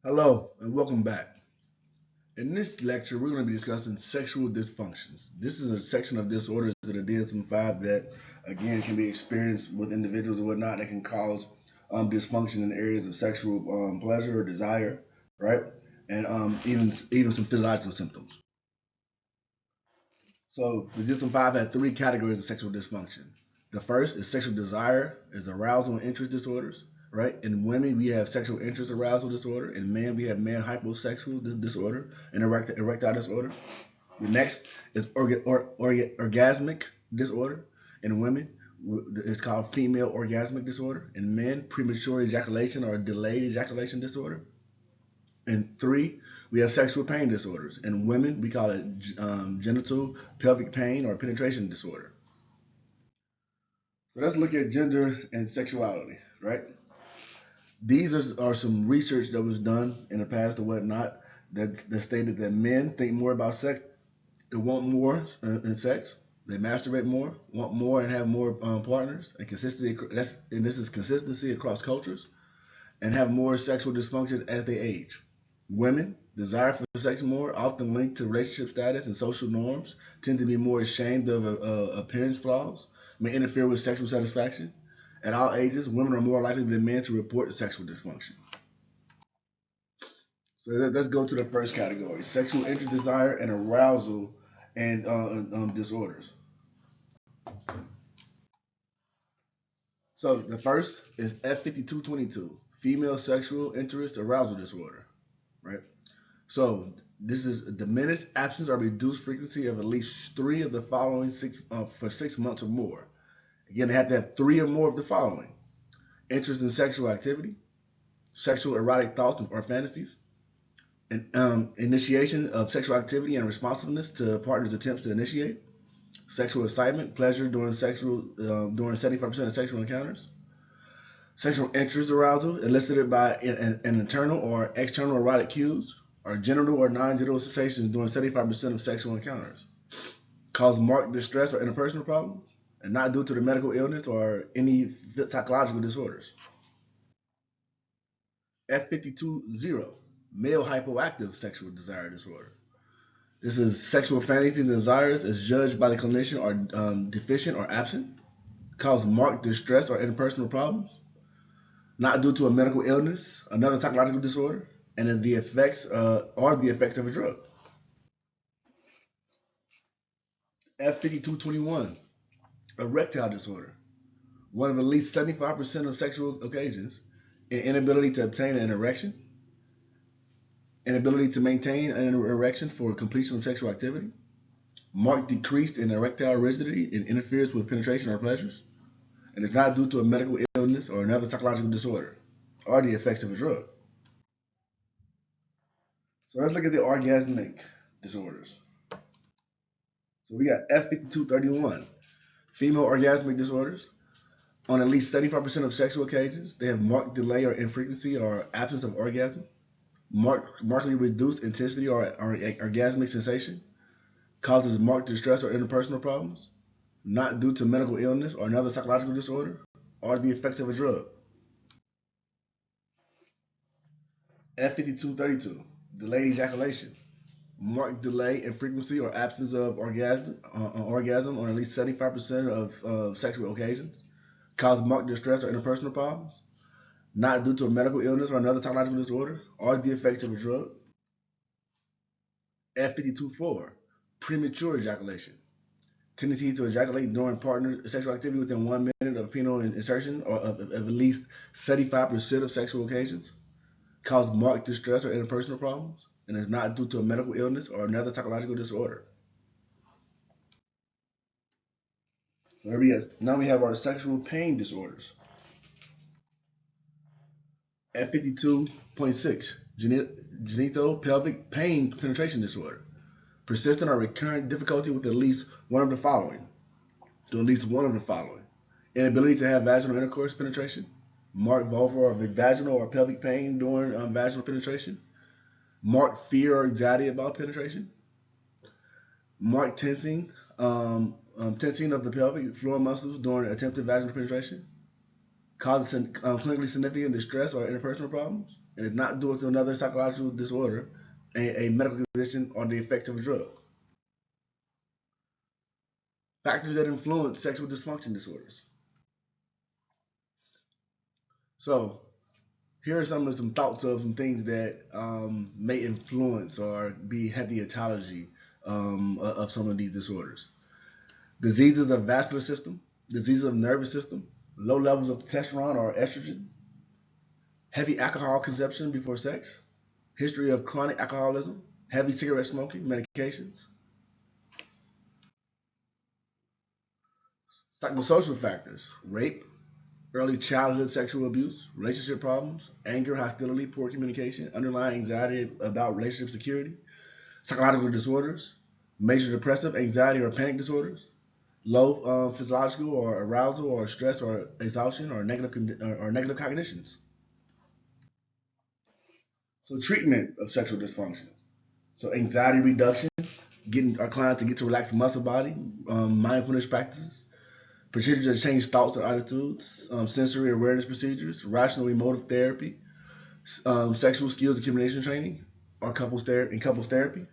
Hello and welcome back. In this lecture, we're going to be discussing sexual dysfunctions. This is a section of disorders of the DSM-5 that, again, can be experienced with individuals and whatnot that can cause dysfunction in areas of sexual pleasure or desire, right? And even some physiological symptoms. So the DSM-5 had three categories of sexual dysfunction. The first is sexual desire, is arousal and interest disorders, right? In women, we have sexual interest arousal disorder. In men, we have man hyposexual disorder and erectile disorder. The next is orgasmic disorder. In women, it's called female orgasmic disorder. In men, premature ejaculation or delayed ejaculation disorder. And three, we have sexual pain disorders. In women, we call it genital pelvic pain or penetration disorder. So let's look at gender and sexuality, right? These are some research that was done in the past or whatnot that stated that men think more about sex, they want more in sex, they masturbate more, want more and have more partners, and consistency. And this is consistency across cultures, and have more sexual dysfunction as they age. Women desire for sex more, often linked to relationship status and social norms, tend to be more ashamed of appearance flaws, may interfere with sexual satisfaction. At all ages, women are more likely than men to report sexual dysfunction. So let's go to the first category: sexual interest, desire, and arousal, and disorders. So the first is F5222, female sexual interest arousal disorder, right? So this is a diminished absence or reduced frequency of at least three of the following for 6 months or more. Again, they have to have three or more of the following: interest in sexual activity, sexual erotic thoughts or fantasies, and initiation of sexual activity and responsiveness to partner's attempts to initiate, sexual excitement, pleasure during 75% of sexual encounters, sexual interest arousal elicited by an internal or external erotic cues, or genital or non-genital sensations during 75% of sexual encounters, cause marked distress or interpersonal problems, and not due to the medical illness or any psychological disorders. F520, male hypoactive sexual desire disorder. This is sexual fantasies and desires as judged by the clinician are deficient or absent, cause marked distress or interpersonal problems, not due to a medical illness, another psychological disorder, and then the effects are the effects of a drug. F5221, erectile disorder. One of at least 75% of sexual occasions, an inability to obtain an erection, inability to maintain an erection for completion of sexual activity, marked decrease in erectile rigidity and interferes with penetration or pleasures, and is not due to a medical illness or another psychological disorder, or the effects of a drug. So let's look at the orgasmic disorders. So we got F5231, female orgasmic disorders. On at least 75% of sexual occasions, they have marked delay or infrequency or absence of orgasm, markedly reduced intensity or orgasmic sensation, causes marked distress or interpersonal problems, not due to medical illness or another psychological disorder, or the effects of a drug. F5232, delayed ejaculation. Marked delay in frequency or absence of orgasm on at least 75% of sexual occasions. Cause marked distress or interpersonal problems. Not due to a medical illness or another psychological disorder or the effects of a drug. F524, premature ejaculation. Tendency to ejaculate during partner sexual activity within 1 minute of penile insertion or of at least 75% of sexual occasions. Cause marked distress or interpersonal problems and is not due to a medical illness or another psychological disorder. So now we have our sexual pain disorders. F52.6, genital pelvic pain penetration disorder. Persistent or recurrent difficulty with at least one of the following. To at least one of the following: inability to have vaginal intercourse penetration, marked vulvar or vaginal or pelvic pain during vaginal penetration, marked fear or anxiety about penetration, marked tensing of the pelvic floor muscles during attempted vaginal penetration, causes clinically significant distress or interpersonal problems, and is not due to another psychological disorder, a medical condition, or the effects of a drug. Factors that influence sexual dysfunction disorders. So, here are some thoughts of some things that may influence or have the etiology of some of these disorders. Diseases of vascular system, diseases of nervous system, low levels of testosterone or estrogen, heavy alcohol consumption before sex, history of chronic alcoholism, heavy cigarette smoking, medications. Psychosocial factors, rape, early childhood sexual abuse, relationship problems, anger, hostility, poor communication, underlying anxiety about relationship security, psychological disorders, major depressive, anxiety, or panic disorders, low physiological or arousal or stress or exhaustion or negative cognitions. So treatment of sexual dysfunction. So anxiety reduction, getting our clients to get to relax muscle body, mindfulness practices, procedures to change thoughts and attitudes, sensory awareness procedures, rational emotive therapy, sexual skills accumulation training, or couples therapy.